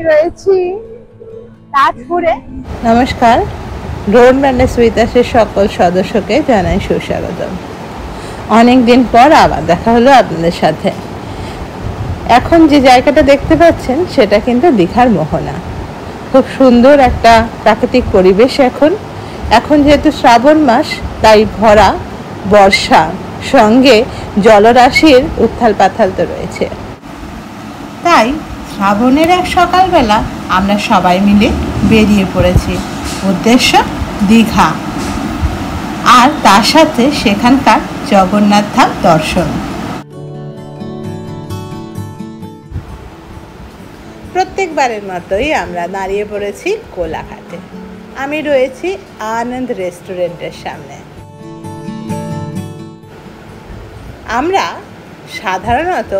আমি রয়েছি তাজপুরে। নমস্কার, ড্রোন ম্যানেজ উইথ আসের সকল সদস্যকে জানাই সুস্বাগতম। অনেক দিন পর আবার দেখা হলো আপনাদের সাথে। এখন যে জায়গাটা দেখতে পাচ্ছেন সেটা কিন্তু দীঘার মোহনা। খুব সুন্দর একটা প্রাকৃতিক পরিবেশ। এখন যেহেতু শ্রাবণ মাস, তাই ভরা বর্ষা, সঙ্গে জলরাশির উত্থাল পাথাল তো রয়েছে। তাই শ্রাবণের এক সকালবেলা আমরা সবাই মিলে বেরিয়ে পড়েছি, উদ্দেশ্য দীঘা, আর তার সাথে সেখানকার জগন্নাথ ধাম দর্শন। প্রত্যেকবারের মতোই আমরা দাঁড়িয়ে পড়েছি কোলাঘাটে। আমি রয়েছি আনন্দ রেস্টুরেন্টের সামনে। আমরা সাধারণত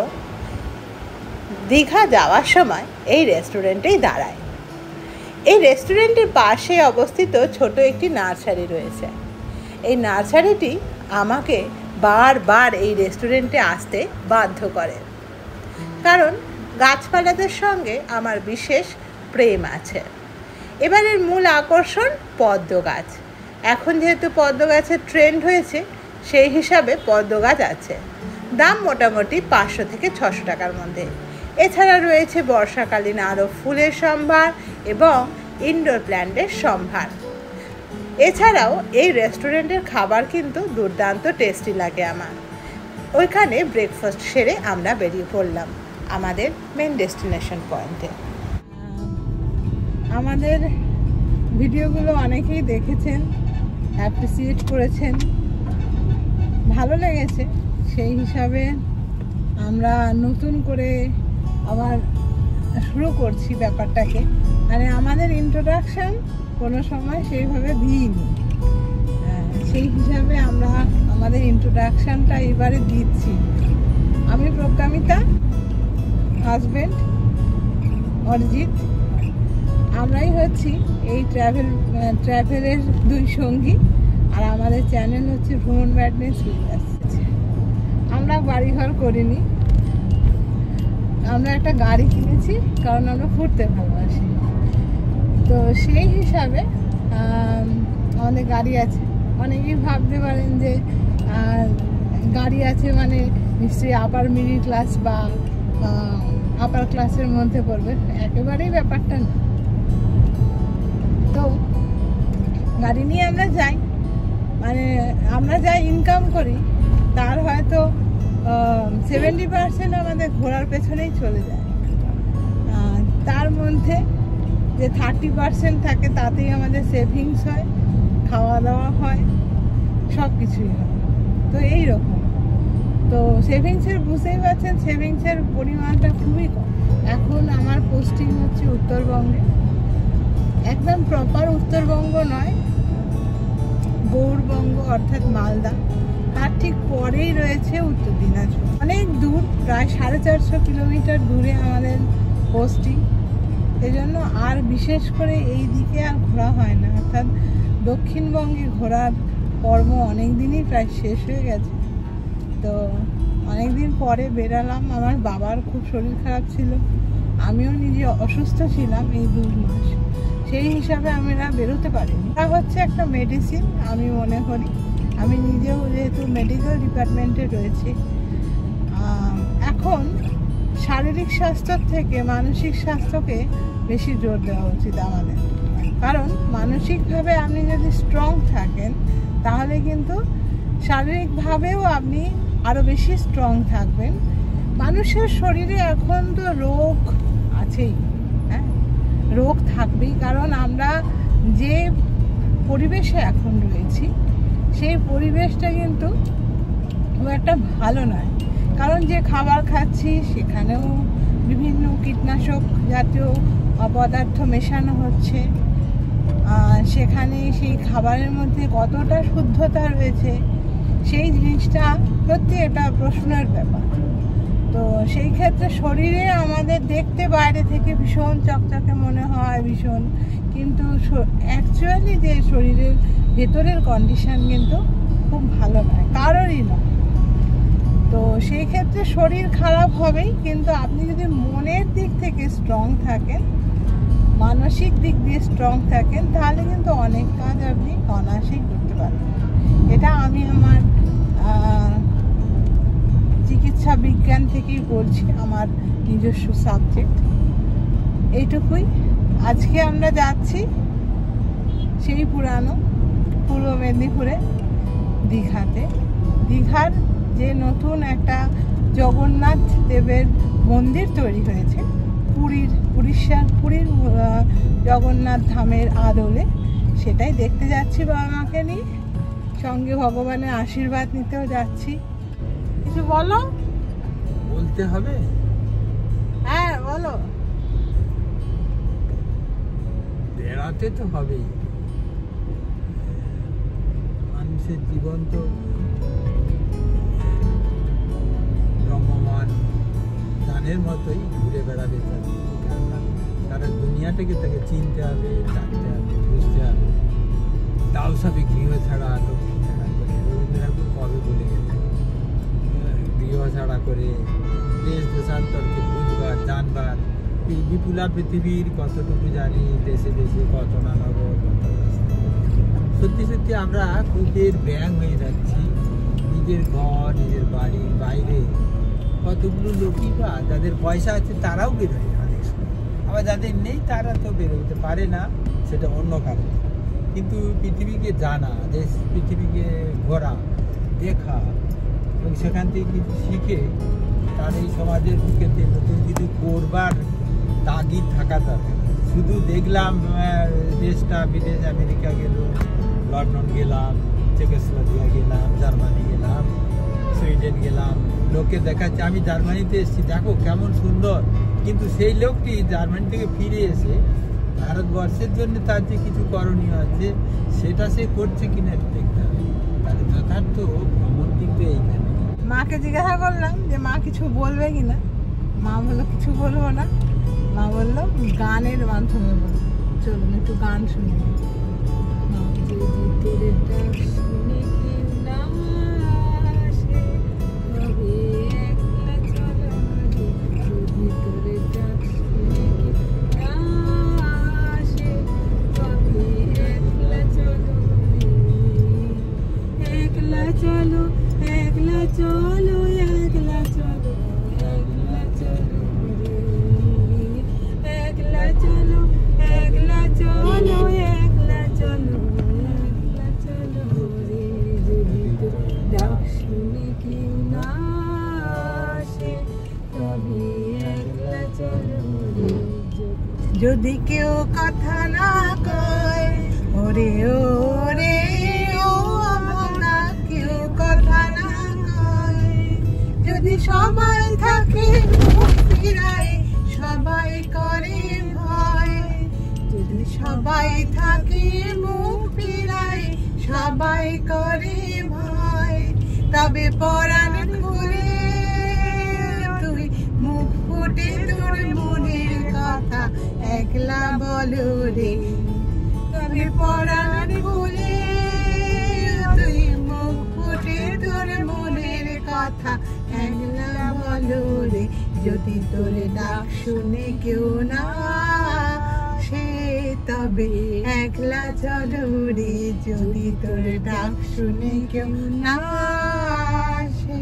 দীঘা যাওয়ার সময় এই রেস্টুরেন্টেই দাঁড়াই। এই রেস্টুরেন্টের পাশে অবস্থিত ছোট একটি নার্সারি রয়েছে। এই নার্সারিটি আমাকে বারবার এই রেস্টুরেন্টে আসতে বাধ্য করে, কারণ গাছপালাদের সঙ্গে আমার বিশেষ প্রেম আছে। এবারের মূল আকর্ষণ পদ্ম গাছ। এখন যেহেতু পদ্ম গাছের ট্রেন্ড হয়েছে, সেই হিসাবে পদ্ম গাছ আছে। দাম মোটামুটি 500 থেকে 600 টাকার মধ্যে। এছাড়া রয়েছে বর্ষাকালীন আরও ফুলের সম্ভার এবং ইনডোর প্ল্যান্টের সম্ভার। এছাড়াও এই রেস্টুরেন্টের খাবার কিন্তু দুর্দান্ত টেস্টি লাগে আমার। ওইখানে ব্রেকফাস্ট সেরে আমরা বেরিয়ে পড়লাম আমাদের মেন ডেস্টিনেশন পয়েন্টে। আমাদের ভিডিওগুলো অনেকেই দেখেছেন, অ্যাপ্রিসিয়েট করেছেন, ভালো লেগেছে। সেই হিসাবে আমরা নতুন করে আবার শুরু করছি ব্যাপারটাকে। মানে আমাদের ইন্ট্রোডাকশান কোনো সময় সেইভাবে দিইনি, সেই হিসাবে আমরা আমাদের ইন্ট্রোডাকশানটা এবারে দিচ্ছি। আমি প্রজ্ঞামিতা, হাজব্যান্ড অরিজিৎ, আমরাই হচ্ছি এই ট্রাভেলের দুই সঙ্গী। আর আমাদের চ্যানেল হচ্ছে ভ্রমণ ম্যাডনেস উইথ আস। আমরা বাড়িঘর করিনি, আমরা একটা গাড়ি কিনেছি, কারণ আমরা ঘুরতে ভালোবাসি। তো সেই হিসাবে আমাদের গাড়ি আছে। অনেকেই ভাবতে পারেন যে গাড়ি আছে মানে নিশ্চয়ই আপার মিডিল ক্লাস বা আপার ক্লাসের মধ্যে পড়বে, একেবারেই ব্যাপারটা না। তো গাড়ি নিয়ে আমরা যাই, মানে আমরা যা ইনকাম করি তার হয়তো 70% আমাদের ঘোরার পেছনেই চলে যায়। তার মধ্যে যে 30% থাকে তাতেই আমাদের সেভিংস হয়, খাওয়া দাওয়া হয়, সব কিছুই হয়। তো এইরকম তো সেভিংসের বুঝতেই পারছেন, সেভিংসের পরিমাণটা খুবই কম। এখন আমার পোস্টিং হচ্ছে উত্তরবঙ্গে, একদম প্রপার উত্তরবঙ্গ নয়, গৌড়বঙ্গ অর্থাৎ মালদা। তার ঠিক পরেই রয়েছে উত্তর দিনাজপুর। অনেক দূর, প্রায় 450 কিলোমিটার দূরে আমাদের পোস্টিং। এজন্য আর বিশেষ করে এই দিকে আর ঘোরা হয় না, অর্থাৎ দক্ষিণবঙ্গে ঘোরার পর্ব অনেক দিনই প্রায় শেষ হয়ে গেছে। তো অনেক দিন পরে বেরালাম। আমার বাবার খুব শরীর খারাপ ছিল, আমিও নিজে অসুস্থ ছিলাম এই 2 মাস। সেই হিসাবে আমরা বেরোতে পারিনি। এটা হচ্ছে একটা মেডিসিন আমি মনে করি। আমি নিজেও যেহেতু মেডিকেল ডিপার্টমেন্টে রয়েছি, এখন শারীরিক স্বাস্থ্যর থেকে মানসিক স্বাস্থ্যকে বেশি জোর দেওয়া উচিত আমাদের। কারণ মানসিকভাবে আপনি যদি স্ট্রং থাকেন, তাহলে কিন্তু শারীরিকভাবেও আপনি আরও বেশি স্ট্রং থাকবেন। মানুষের শরীরে এখন তো রোগ আছেই, হ্যাঁ, রোগ থাকবেই। কারণ আমরা যে পরিবেশে এখন রয়েছি, সেই পরিবেশটা কিন্তু খুব একটা ভালো নয়। কারণ যে খাবার খাচ্ছি সেখানেও বিভিন্ন কীটনাশক জাতীয় পদার্থ মেশানো হচ্ছে। সেখানে সেই খাবারের মধ্যে কতটা শুদ্ধতা রয়েছে সেই জিনিসটা সত্যি এটা প্রশ্নের ব্যাপার। তো সেই ক্ষেত্রে শরীরে আমাদের দেখতে বাইরে থেকে ভীষণ চকচকে মনে হয়, ভীষণ, কিন্তু অ্যাকচুয়ালি যে শরীরের ভেতরের কন্ডিশন কিন্তু খুব ভালো নয়, কারোরই নয়। তো সেই ক্ষেত্রে শরীর খারাপ হবেই, কিন্তু আপনি যদি মনের দিক থেকে স্ট্রং থাকেন মানসিক দিক দিয়ে স্ট্রং থাকেন তাহলে কিন্তু অনেক কাজ আপনি অনায়াসেই করতে পারবেন। এটা আমি আমার চিকিৎসা বিজ্ঞান থেকেই বলছি, আমার নিজস্ব সাবজেক্ট। এইটুকুই। আজকে আমরা যাচ্ছি সেই পুরানো পূর্ব মেদিনীপুরে দীঘাতে। দীঘার যে নতুন একটা জগন্নাথ দেবের মন্দির তৈরি হয়েছে পুরীর জগন্নাথ ধামের আদলে, সেটাই দেখতে যাচ্ছি বাবা মাকে নিয়ে, সঙ্গে ভগবানের আশীর্বাদ নিতেও যাচ্ছি। কিছু বলো। বলতে হবে? হ্যাঁ বলো। বেড়াতে তো হবেই, মানুষের জীবন তো ভ্রমমান গানের মতোই ঘুরে বেড়াবে। সারা দুনিয়াটাকে তাকে চিনতে হবে, জানতে হবে, বুঝতে হবে। তাও সবই গৃহ ছাড়া লক্ষ্মী ছাড়া করে রবীন্দ্র ঠাকুর কবে বলে গেছে, গৃহ ছাড়া করে দেশ দেশান্তরকে বুঝবার জানবার। বিপুলা পৃথিবীর কতটুকু জানি, দেশে দেশে কত না নগর, কত রাস্তা। সত্যি সত্যি আমরা খুদের ব্যাং হয়ে যাচ্ছি। নিজের ঘর, নিজের বাড়ির বাইরে কতগুলো লোকই বা যাদের পয়সা আছে তারাও বেরোয় অনেক সময়, আবার যাদের নেই তারা তো বেরোতে পারে না, সেটা অন্য কারণ। কিন্তু পৃথিবীকে জানা, দেশ পৃথিবীকে ঘোরা, দেখা এবং সেখান থেকে কিছু শিখে তার এই সমাজের বুকেতে নতুন কিছু করবার তাগিদ থাকা দরকার। শুধু দেখলাম দেশটা বিদেশ, আমেরিকা গেল, লন্ডন গেলাম, চেকোস্লোভাকিয়া গেলাম, জার্মানি গেলাম, সুইডেন গেলাম, লোককে দেখাচ্ছে আমি জার্মানিতে এসেছি, দেখো কেমন সুন্দর। কিন্তু সেই লোকটি জার্মানি থেকে ফিরে এসে ভারতবর্ষের জন্য তার যে কিছু করণীয় আছে সেটা সে করছে কিনা দেখতে হবে। তাহলে যথার্থ ভ্রমণ কিন্তু এইখানে। মাকে জিজ্ঞাসা করলাম যে মা কিছু বলবে কিনা, মা বললো কিছু বলবো না, মা বললো গানের মাধ্যমে বলবো। চলুন একটু গান শুনি। চলো একলা চলো, একলা চলো, একলা চলো, একলা চলো, একলা চলো, একলা চলো, একলা চলো রে। ডাক শুনে কেউ না আসে তবে একলা চলো রে। যদি কেউ কথা না কয় ওরে ওরে ও আমরা, কেউ কথা না কয়, যদি সবাই থাকে ফিরায় সবাই করে ভয়, যদি সবাই থাকে মুখ ফিরায় সবাই করে ভয়, তবে পরাণ খুলে তুই মুখ ফুটে তোর মনের কথা একলা বলো রে। তবে পরাণ খুলে তুই মুখ ফুটে তোর মনের কথা একলা বলো রে। যদি তোর ডাক শুনে কেউ না সে তবে একলা চলো রে। যদি তোর ডাক শুনে কেউ না আসে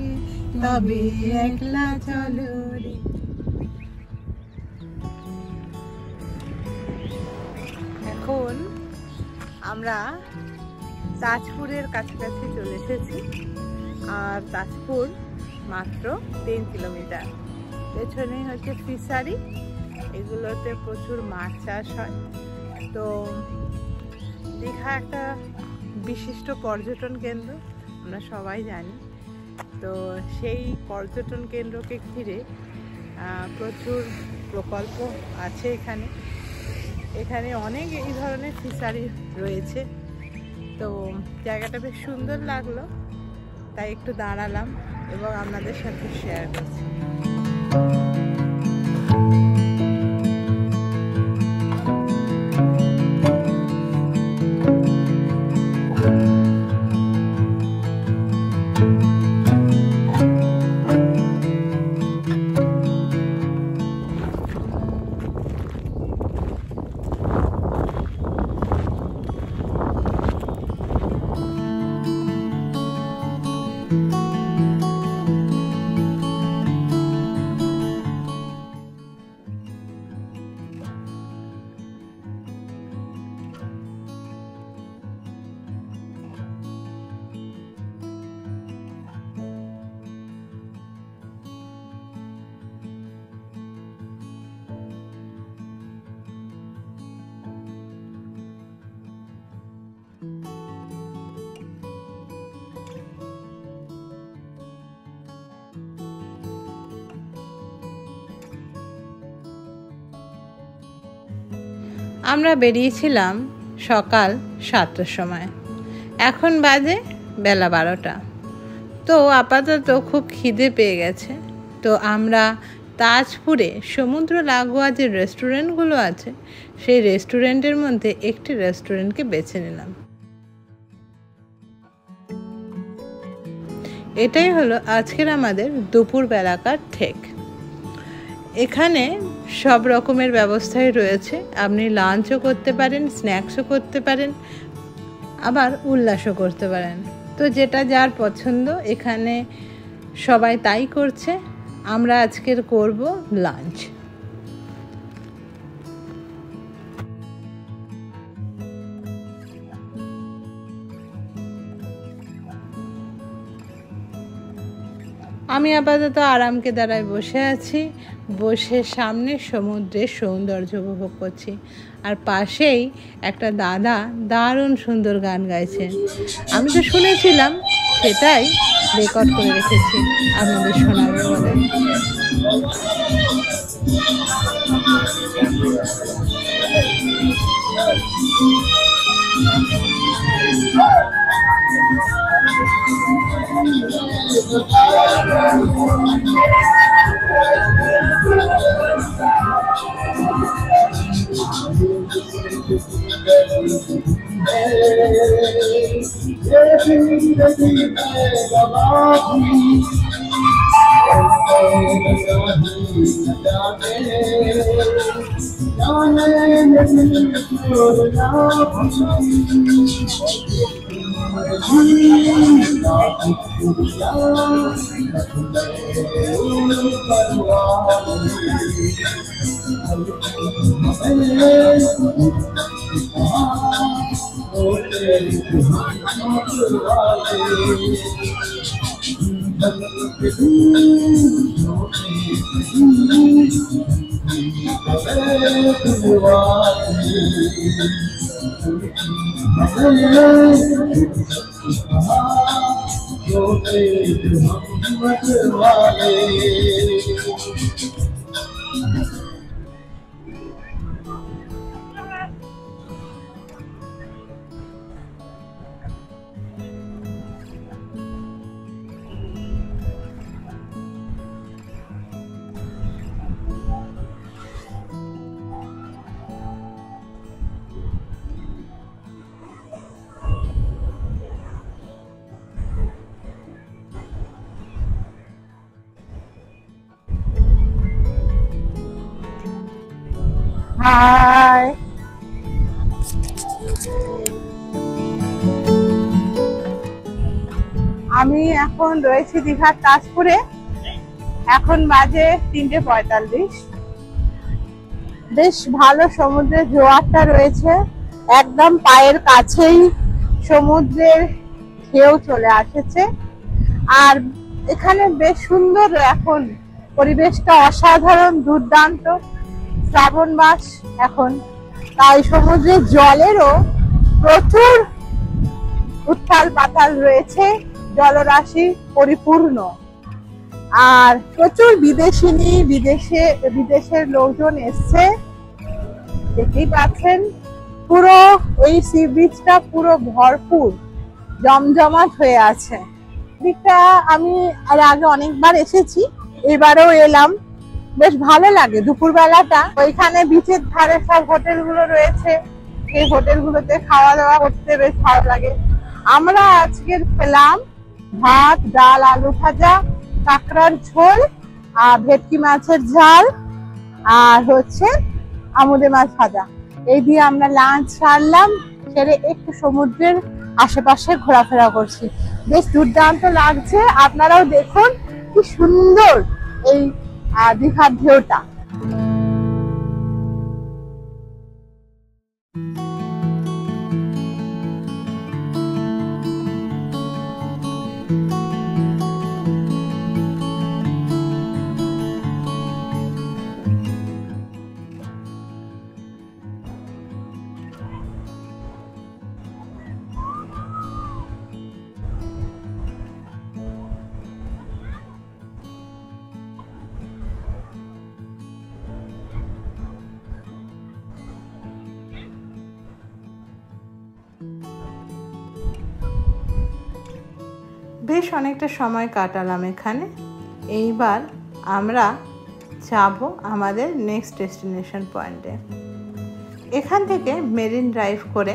তবে একলা চলো রে। এখন আমরা তাজপুরের কাছাকাছি চলে এসেছি, আর তাজপুর মাত্র 3 কিলোমিটার। পেছনে হচ্ছে ফিশারি, এগুলোতে প্রচুর মাছ চাষ হয়। তো দীঘা একটা বিশিষ্ট পর্যটন কেন্দ্র, আমরা সবাই জানি। তো সেই পর্যটন কেন্দ্রকে ঘিরে প্রচুর প্রকল্প আছে এখানে। এখানে অনেক এই ধরনের ফিশারি রয়েছে। তো জায়গাটা বেশ সুন্দর লাগলো, তাই একটু দাঁড়ালাম এবং আপনাদের সাথে শেয়ার করছি। আমরা বেরিয়েছিলাম সকাল 7টার সময়, এখন বাজে বেলা 12টা। তো আপাতত খুব খিদে পেয়ে গেছে, তো আমরা তাজপুরে সমুদ্র লাগোয়া যে রেস্টুরেন্টগুলো আছে সেই রেস্টুরেন্টের মধ্যে একটি রেস্টুরেন্টকে বেছে নিলাম। এটাই হলো আজকের আমাদের দুপুর বেলাকার ঠেক। এখানে সব রকমের ব্যবস্থাই রয়েছে, আপনি লাঞ্চও করতে পারেন, স্ন্যাক্সও করতে পারেন, আবার উল্লাসও করতে পারেন। তো যেটা যার পছন্দ এখানে সবাই তাই করছে। আমরা আজকের করব লাঞ্চ। আমি আপাতত আরামকে দাঁড়ায় বসে আছি, বসে সামনে সমুদ্রের সৌন্দর্য উপভোগ করছি। আর পাশেই একটা দাদা দারুণ সুন্দর গান গাইছে, আমি তো শুনেছিলাম, সেটাই রেকর্ড করে রেখেছি আপনাদের শোনাবে বলে। হাই, আমি এখন রয়েছি দীঘার তাজপুরে। এখন বাজে 3:45। বেশ ভালো সমুদ্রের জোয়ারটা রয়েছে, একদম পায়ের কাছেই সমুদ্রের ঢেউ চলে আসছে। আর এখানে বেশ সুন্দর, এখন পরিবেশটা অসাধারণ, দুর্দান্ত। শ্রাবণ মাস এখন, তাই সমুদ্রের জলেরও প্রচুর উত্তাল পাতাল রয়েছে, জলরাশি পরিপূর্ণ। আর প্রচুর বিদেশিনী, বিদেশের লোকজন এসছে, দেখতেই পাচ্ছেন। পুরো ওই সি বিচটা পুরো ভরপুর, জমজমাট হয়ে আছে। দিকটা আমি আর আগে অনেকবার এসেছি, এবারেও এলাম। বেশ ভালো লাগে দুপুর বেলাটা। ওইখানে বিচের ধারে সব হোটেলগুলো রয়েছে, সেই হোটেলগুলোতে খাওয়া দাওয়া করতে বেশ ভালো লাগে। আমরা আজকে পেলাম ভাত, ডাল, আলু ভাজা, কাঁকড়ার ঝোল, আর ভেটকি মাছের ঝাল, আর হচ্ছে আমুদে মাছ ভাজা। এই দিয়ে আমরা লাঞ্চ সারলাম, সেরে একটু সমুদ্রের আশেপাশে ঘোরাফেরা করছি। বেশ দুর্দান্ত লাগছে, আপনারাও দেখুন কি সুন্দর এই দীঘার ঢেউটা। বেশ অনেকটা সময় কাটালাম এখানে। এইবার আমরা যাব আমাদের নেক্সট ডেস্টিনেশন পয়েন্টে। এখান থেকে মেরিন ড্রাইভ করে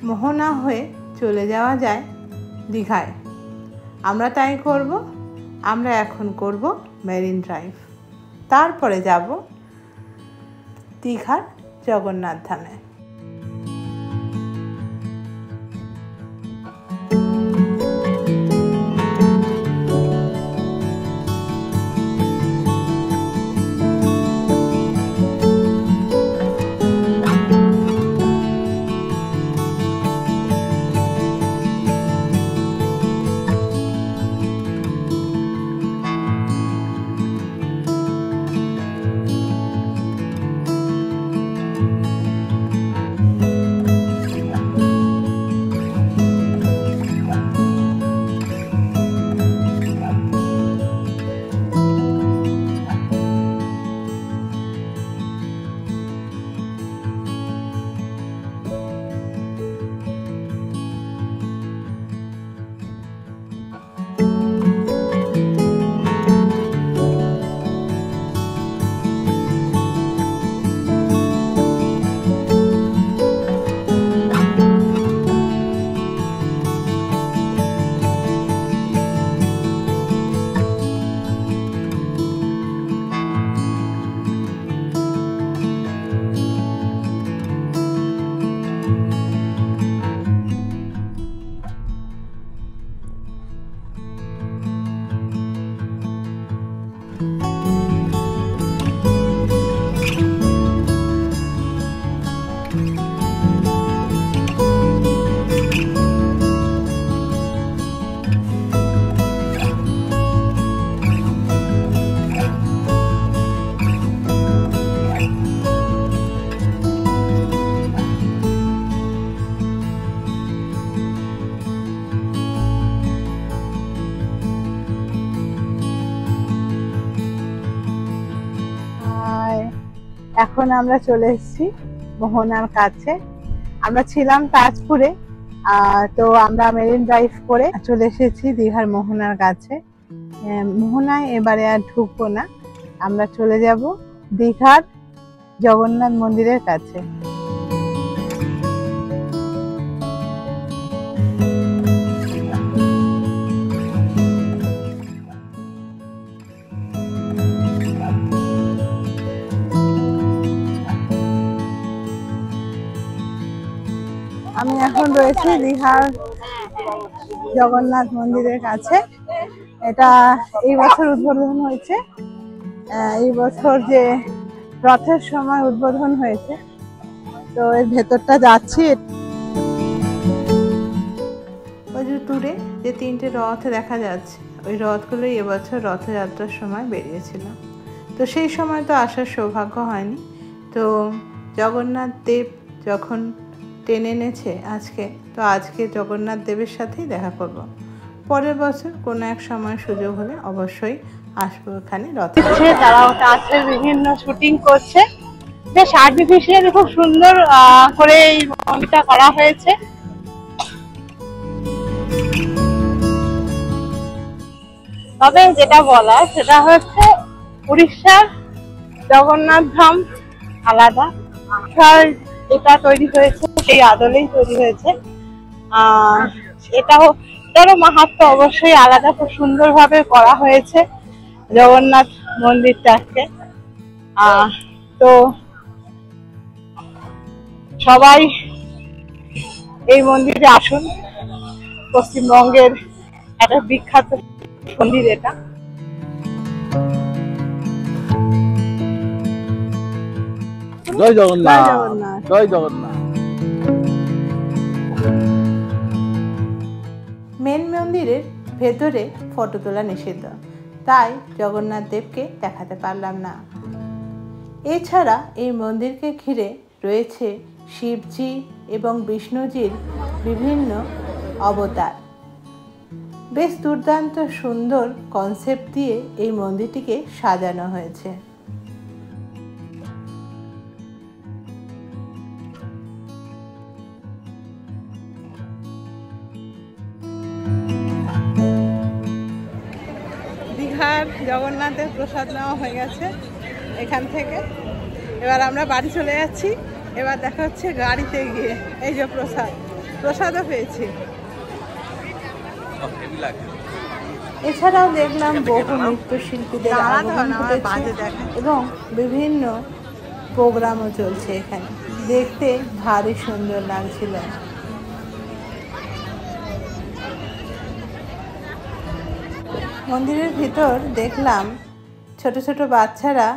মোহনা হয়ে চলে যাওয়া যায় দীঘায়। আমরা তাই করব। আমরা এখন করব মেরিন ড্রাইভ, তারপরে যাব দীঘার জগন্নাথ ধামে। এখন আমরা চলে এসেছি মোহনার কাছে। আমরা ছিলাম তাজপুরে, তো আমরা মেরিন ড্রাইভ করে চলে এসেছি দীঘার মোহনার কাছে। মোহনায় এবারে আর ঢুকবো না, আমরা চলে যাব দীঘার জগন্নাথ মন্দিরের কাছে। আমি এখন রয়েছি দীঘার জগন্নাথ মন্দিরের কাছে। এটা এই বছর উদ্বোধন হয়েছে, এই বছর যে রথের সময় উদ্বোধন হয়েছে। তো এর ভেতরটা যাচ্ছি। ওই যে দূরে যে তিনটে রথ দেখা যাচ্ছে, ওই রথগুলোই এবছর রথযাত্রার সময় বেরিয়েছিল। তো সেই সময় তো আসার সৌভাগ্য হয়নি। তো জগন্নাথ দেব যখন টেনে এনেছে আজকে, তো আজকে জগন্নাথ দেবের সাথেই দেখা করব। পরের বছর কোনো এক সময় সুযোগ হলে অবশ্যই আসবো এখানে রথে। তারা ওটা আছে, বিভিন্ন শুটিং করছে, বেশ আর্টিফিশিয়াল খুব সুন্দর করে এই মন্দিরটা করা হয়েছে। তবে যেটা বলা সেটা হচ্ছে উড়িষ্যার জগন্নাথ ধাম আলাদা, এটা তৈরি হয়েছে সেই আদলেই তৈরি হয়েছে। এটারও মাহাত্ম্য অবশ্যই আলাদা, খুব সুন্দরভাবে করা হয়েছে জগন্নাথ মন্দিরটাকে। তো সবাই এই মন্দিরে আসুন, পশ্চিমবঙ্গের একটা বিখ্যাত মন্দির এটা। জয় জগন্নাথ, জয় জগন্নাথ। মেন মন্দিরের ভেতরে ফটো তোলা নিষিদ্ধ, তাই জগন্নাথ দেবকে দেখাতে পারলাম না। এছাড়া এই মন্দিরকে ঘিরে রয়েছে শিবজি এবং বিষ্ণুজির বিভিন্ন অবতার। বেশ দুর্দান্ত সুন্দর কনসেপ্ট দিয়ে এই মন্দিরটিকে সাজানো হয়েছে। জগন্নাথের প্রসাদ নেওয়া হয়ে গেছে এখান থেকে। এবার আমরা বাড়ি চলে যাচ্ছি। এবার দেখা হচ্ছে গাড়িতে গিয়ে। এই যে প্রসাদও পেয়েছি। এছাড়াও দেখলাম বহু নৃত্যশিল্পীদের আগমন ঘটেছে এবং বিভিন্ন প্রোগ্রামও চলছে এখানে। দেখতে ভারী সুন্দর লাগছিল। মন্দিরের ভিতর দেখলাম ছোট ছোট বাচ্চারা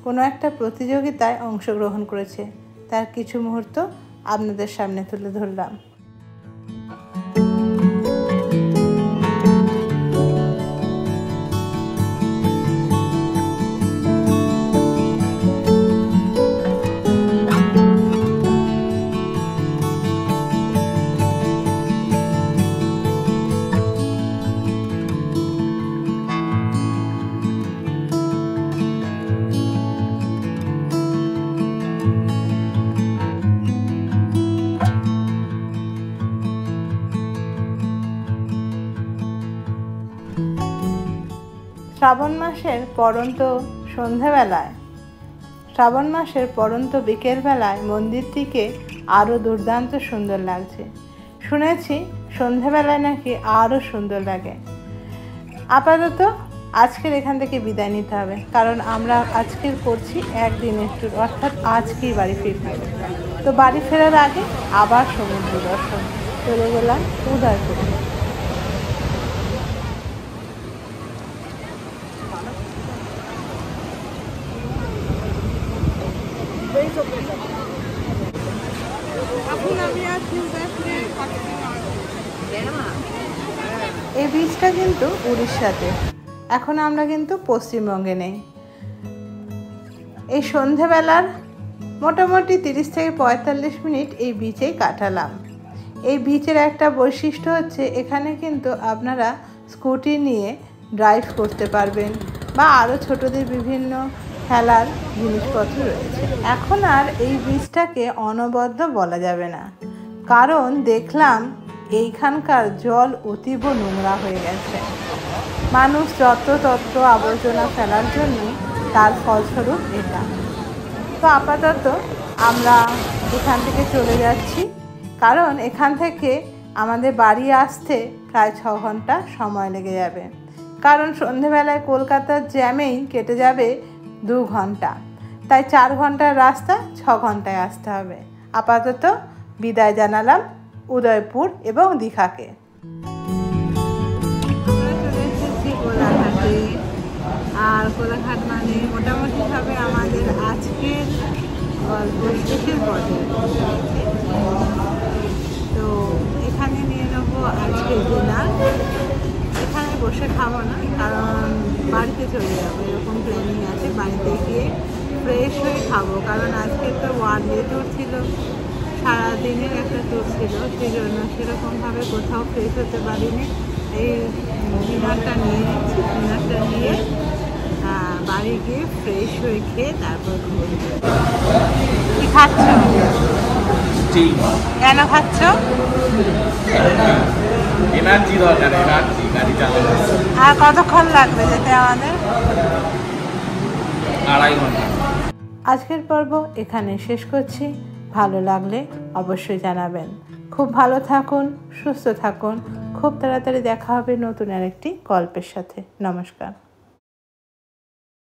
কোনো একটা প্রতিযোগিতায় অংশগ্রহণ করেছে। তার কিছু মুহূর্ত আপনাদের সামনে তুলে ধরলাম। শ্রাবণ মাসের পরন্ত বিকেলবেলায় মন্দিরটিকে আরও দুর্দান্ত সুন্দর লাগছে। শুনেছি সন্ধ্যাবেলায় নাকি আরও সুন্দর লাগে। আপাতত আজকের এখান থেকে বিদায় নিতে হবে, কারণ আমরা আজকের করছি একদিনের ট্যুর, অর্থাৎ আজকেই বাড়ি ফিরবো। তো বাড়ি ফেরার আগে আবার সমুদ্র দর্শন। চলে গেলাম উদয়পুরে। এই বীজটা কিন্তু উড়িষ্যাতে, এখন আমরা কিন্তু পশ্চিমবঙ্গে নেই। এই সন্ধেবেলার মোটামুটি 30 থেকে 45 মিনিট এই বিচেই কাটালাম। এই বিচের একটা বৈশিষ্ট্য হচ্ছে এখানে কিন্তু আপনারা স্কুটি নিয়ে ড্রাইভ করতে পারবেন বা আরও ছোটদের বিভিন্ন খেলার জিনিসপত্র রয়েছে। এখন আর এই বীজটাকে অনবদ্য বলা যাবে না, কারণ দেখলাম এইখানকার জল অতীব নোংরা হয়ে গেছে। মানুষ যত্র আবর্জনা ফেলার জন্য তার ফলস্বরূপ এটা। তো আপাতত আমরা এখান থেকে চলে যাচ্ছি, কারণ এখান থেকে আমাদের বাড়ি আসতে প্রায় 6 ঘন্টা সময় লেগে যাবে। কারণ সন্ধেবেলায় কলকাতার জ্যামেই কেটে যাবে 2 ঘন্টা, তাই 4 ঘন্টার রাস্তা 6 ঘন্টায় আসতে হবে। আপাতত বিদায় জানালাম উদয়পুর এবং দীঘাকে। আর কোলাঘাট মানে মোটামুটিভাবে আমাদের আজকের গল্প শেষের পথে। তো এখানে নিয়ে নেবো আজকের ডিনার। এখানে বসে খাবো না, কারণ বাড়িতে চলে যাবো এরকম প্ল্যানিং আছে। বাড়িতে গিয়ে ফ্রেশ হয়ে খাবো, কারণ আজকের তো ওয়ান ডে ট্যুর ছিল, সারাদিনের একটা ট্যুর ছিল, সেই জন্য সেরকমভাবে কোথাও ফ্রেশ হতে পারিনি। এই ডিনারটা নিয়ে নিচ্ছি। ডিনারটা নিয়ে বাড়ি গিয়ে ফ্রেশ হয়ে খেয়ে তারপর ঘুরবো। কি খাচ্ছ? কেন খাচ্ছ? এনার্জি দরকার, এনার্জি গাড়ি চালানো। আর কতক্ষণ লাগবে যেতে আমাদের? 2.5 ঘন্টা। আজকের পর্ব এখানে শেষ করছি। ভালো লাগলে অবশ্যই জানাবেন। খুব ভালো থাকুন, সুস্থ থাকুন। খুব তাড়াতাড়ি দেখা হবে নতুন আরেকটি গল্পের সাথে। নমস্কার।